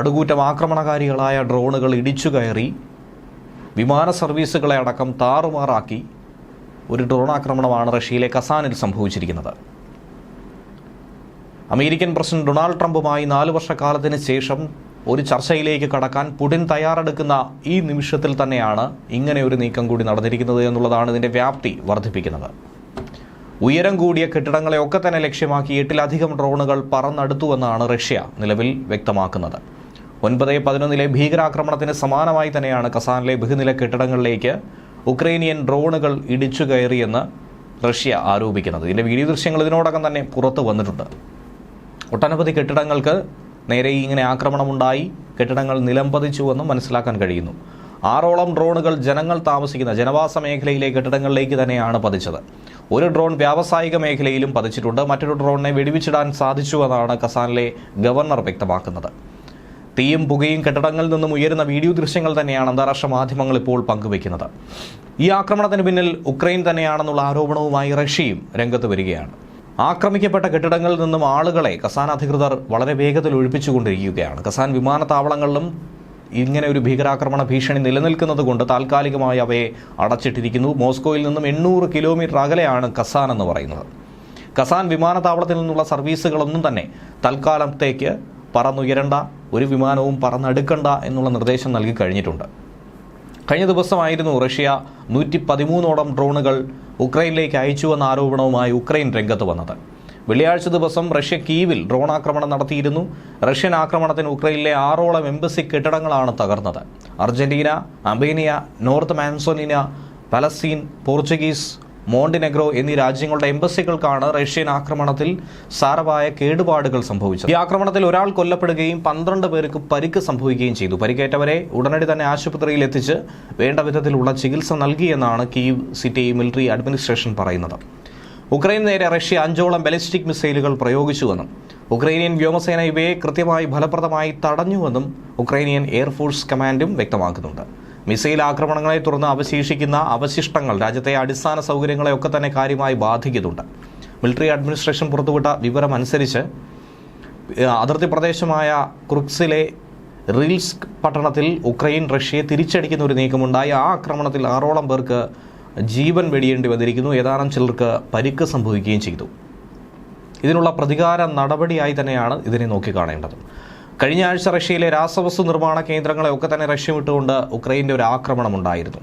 അടുകൂറ്റം ആക്രമണകാരികളായ ഡ്രോണുകൾ ഇടിച്ചുകയറി വിമാന സർവീസുകളെ അടക്കം താറുമാറാക്കി ഒരു ഡ്രോൺ ആക്രമണമാണ് റഷ്യയിലെ കസാനിൽ സംഭവിച്ചിരിക്കുന്നത്. അമേരിക്കൻ പ്രസിഡന്റ് ഡൊണാൾഡ് ട്രംപുമായി 4 വർഷക്കാലത്തിന് ശേഷം ഒരു ചർച്ചയിലേക്ക് കടക്കാൻ പുടിൻ തയ്യാറെടുക്കുന്ന ഈ നിമിഷത്തിൽ തന്നെയാണ് ഇങ്ങനെ ഒരു നീക്കം കൂടി നടന്നിരിക്കുന്നത് എന്നുള്ളതാണ് ഇതിൻ്റെ വ്യാപ്തി വർദ്ധിപ്പിക്കുന്നത്. ഉയരം കൂടിയ കെട്ടിടങ്ങളെ ഒക്കെ തന്നെ ലക്ഷ്യമാക്കി 8-ലധികം ഡ്രോണുകൾ പറന്നടുത്തുവെന്നാണ് റഷ്യ നിലവിൽ വ്യക്തമാക്കുന്നത്. 9/11 ഭീകരാക്രമണത്തിന് സമാനമായി തന്നെയാണ് കസാനിലെ ബഹുനില കെട്ടിടങ്ങളിലേക്ക് ഉക്രൈനിയൻ ഡ്രോണുകൾ ഇടിച്ചു കയറിയെന്ന് റഷ്യ ആരോപിക്കുന്നത്. ഇതിൻ്റെ വീഡിയോ ദൃശ്യങ്ങൾ ഇതിനോടകം തന്നെ പുറത്തു വന്നിട്ടുണ്ട്. ഒട്ടനവധി കെട്ടിടങ്ങൾക്ക് നേരെ ഇങ്ങനെ ആക്രമണമുണ്ടായി, കെട്ടിടങ്ങൾ നിലംപതിച്ചുവെന്നും മനസ്സിലാക്കാൻ കഴിയുന്നു. 6ഓളം ഡ്രോണുകൾ ജനങ്ങൾ താമസിക്കുന്ന ജനവാസ മേഖലയിലെ കെട്ടിടങ്ങളിലേക്ക് തന്നെയാണ് പതിച്ചത്. ഒരു ഡ്രോൺ വ്യാവസായിക മേഖലയിലും പതിച്ചിട്ടുണ്ട്. മറ്റൊരു ഡ്രോണിനെ വെടിവെച്ചിടാൻ സാധിച്ചുവെന്നാണ് കസാനിലെ ഗവർണർ വ്യക്തമാക്കുന്നത്. തീയും പുകയും കെട്ടിടങ്ങളിൽ നിന്നും ഉയരുന്ന വീഡിയോ ദൃശ്യങ്ങൾ തന്നെയാണ് അന്താരാഷ്ട്ര മാധ്യമങ്ങൾ ഇപ്പോൾ പങ്കുവയ്ക്കുന്നത്. ഈ ആക്രമണത്തിന് പിന്നിൽ ഉക്രൈൻ തന്നെയാണെന്നുള്ള ആരോപണവുമായി റഷ്യയും രംഗത്ത് വരികയാണ്. ആക്രമിക്കപ്പെട്ട കെട്ടിടങ്ങളിൽ നിന്നും ആളുകളെ കസാൻ അധികൃതർ വളരെ വേഗത്തിൽ ഒഴിപ്പിച്ചുകൊണ്ടിരിക്കുകയാണ്. കസാൻ വിമാനത്താവളങ്ങളിലും ഇങ്ങനെ ഒരു ഭീകരാക്രമണ ഭീഷണി നിലനിൽക്കുന്നത് കൊണ്ട് താൽക്കാലികമായി അവയെ അടച്ചിട്ടിരിക്കുന്നു. മോസ്കോയിൽ നിന്നും 800 കിലോമീറ്റർ അകലെയാണ് കസാൻ എന്ന് പറയുന്നത്. കസാൻ വിമാനത്താവളത്തിൽ നിന്നുള്ള സർവീസുകളൊന്നും തന്നെ തൽക്കാലത്തേക്ക് പറന്നുയരണ്ട, ഒരു വിമാനവും പറന്നെടുക്കണ്ട എന്നുള്ള നിർദ്ദേശം നൽകി കഴിഞ്ഞിട്ടുണ്ട്. കഴിഞ്ഞ ദിവസമായിരുന്നു റഷ്യ 113ഓളം ഡ്രോണുകൾ ഉക്രൈനിലേക്ക് അയച്ചുവെന്ന ആരോപണവുമായി ഉക്രൈൻ രംഗത്ത് വന്നത്. വെള്ളിയാഴ്ച ദിവസം റഷ്യ കീവിൽ ഡ്രോൺ ആക്രമണം നടത്തിയിരുന്നു. റഷ്യൻ ആക്രമണത്തിന് ഉക്രൈനിലെ 6ഓളം എംബസി കെട്ടിടങ്ങളാണ് തകർന്നത്. Argentina, Armenia, north Macedonia, Palestine, Portuguese, Montenegro എന്നീ രാജ്യങ്ങളുടെ എംബസികൾക്കാണ് റഷ്യൻ ആക്രമണത്തിൽ സാരമായ കേടുപാടുകൾ സംഭവിച്ചത്. ഈ ആക്രമണത്തിൽ ഒരാൾ കൊല്ലപ്പെടുകയും 12 പേർക്ക് പരിക്ക് സംഭവിക്കുകയും ചെയ്തു. പരിക്കേറ്റവരെ ഉടനടി തന്നെ ആശുപത്രിയിൽ എത്തിച്ച് വേണ്ട വിധത്തിലുള്ള ചികിത്സ നൽകിയെന്നാണ് കീവ് സിറ്റി മിലിറ്ററി അഡ്മിനിസ്ട്രേഷൻ പറയുന്നത്. ഉക്രൈൻ നേരെ റഷ്യ 5ഓളം ബാലിസ്റ്റിക് മിസൈലുകൾ പ്രയോഗിച്ചുവെന്നും ഉക്രൈനിയൻ വ്യോമസേന ഇവയെ കൃത്യമായി ഫലപ്രദമായി തടഞ്ഞുവെന്നും ഉക്രൈനിയൻ എയർഫോഴ്സ് കമാൻഡും വ്യക്തമാക്കുന്നുണ്ട്. മിസൈൽ ആക്രമണങ്ങളെ തുടർന്ന് അവശേഷിക്കുന്ന അവശിഷ്ടങ്ങൾ രാജ്യത്തെ അടിസ്ഥാന സൗകര്യങ്ങളെയൊക്കെ തന്നെ കാര്യമായി ബാധിക്കുന്നുണ്ട്. മിലിറ്ററി അഡ്മിനിസ്ട്രേഷൻ പുറത്തുവിട്ട വിവരം അനുസരിച്ച് അതിർത്തി പ്രദേശമായ ക്രുക്സിലെ റിൽസ്ക് പട്ടണത്തിൽ ഉക്രൈൻ റഷ്യയെ തിരിച്ചടിക്കുന്ന ഒരു നീക്കമുണ്ടായി. ആ ആക്രമണത്തിൽ 6ഓളം പേർക്ക് ജീവൻ വെടിയേണ്ടി വന്നിരിക്കുന്നു. ഏതാനും ചിലർക്ക് പരിക്ക് സംഭവിക്കുകയും ചെയ്തു. ഇതിനുള്ള പ്രതികാര നടപടിയായി തന്നെയാണ് ഇതിനെ നോക്കിക്കാണേണ്ടത്. കഴിഞ്ഞ ആഴ്ച റഷ്യയിലെ രാസവസ്തു നിർമ്മാണ കേന്ദ്രങ്ങളെയൊക്കെ തന്നെ റഷ്യ വിട്ടുകൊണ്ട് ഉക്രൈൻ്റെ ഒരു ആക്രമണം ഉണ്ടായിരുന്നു.